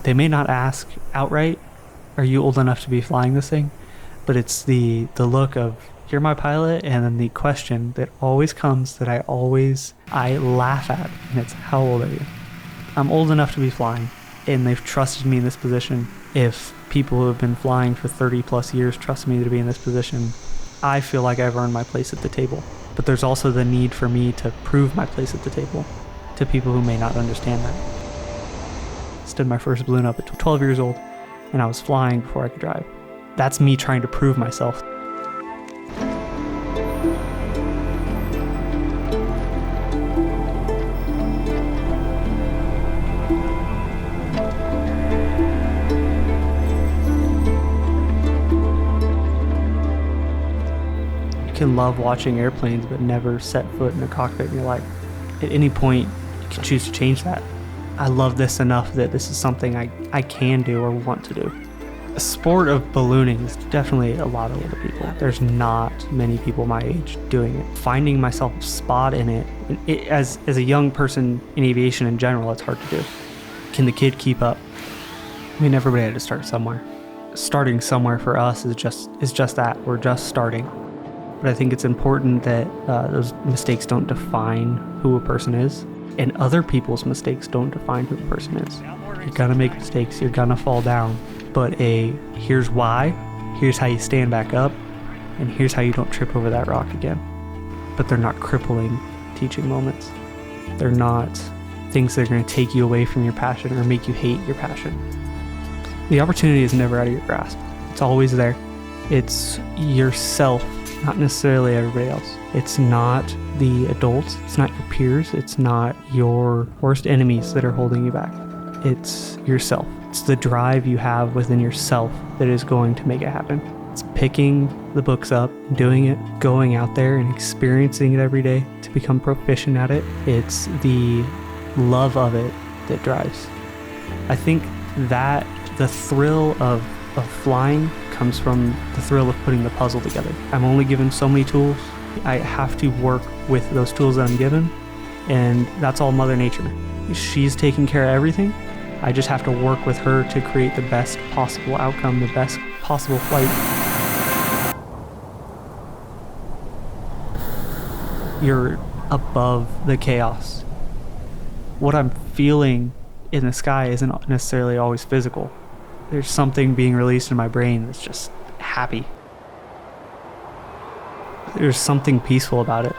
They may not ask outright, are you old enough to be flying this thing? But it's the look of, you're my pilot, and then the question that always comes that I laugh at, and it's, how old are you? I'm old enough to be flying, and they've trusted me in this position. If people who have been flying for 30 plus years trust me to be in this position, I feel like I've earned my place at the table. But there's also the need for me to prove my place at the table to people who may not understand that. Stood my first balloon up at 12 years old, and I was flying before I could drive. That's me trying to prove myself. You can love watching airplanes but never set foot in a cockpit in your life. At any point, you can choose to change that. I love this enough that this is something I can do or want to do. The sport of ballooning is definitely a lot of older people. There's not many people my age doing it. Finding myself a spot in it, as a young person in aviation in general, it's hard to do. Can the kid keep up? I mean, everybody had to start somewhere. Starting somewhere for us is just that. We're just starting. But I think it's important that those mistakes don't define who a person is, and other people's mistakes don't define who a person is. You're gonna make mistakes, you're gonna fall down, but here's why, here's how you stand back up, and here's how you don't trip over that rock again. But they're not crippling teaching moments. They're not things that are gonna take you away from your passion or make you hate your passion. The opportunity is never out of your grasp. It's always there. It's yourself, not necessarily everybody else. It's not the adults, it's not your peers, it's not your worst enemies that are holding you back. It's yourself. It's the drive you have within yourself that is going to make it happen. It's picking the books up, doing it, going out there and experiencing it every day to become proficient at it. It's the love of it that drives. I think that the thrill of flying comes from the thrill of putting the puzzle together. I'm only given so many tools. I have to work with those tools that I'm given, and that's all Mother Nature. She's taking care of everything. I just have to work with her to create the best possible outcome, the best possible flight. You're above the chaos. What I'm feeling in the sky isn't necessarily always physical. There's something being released in my brain that's just happy. There's something peaceful about it.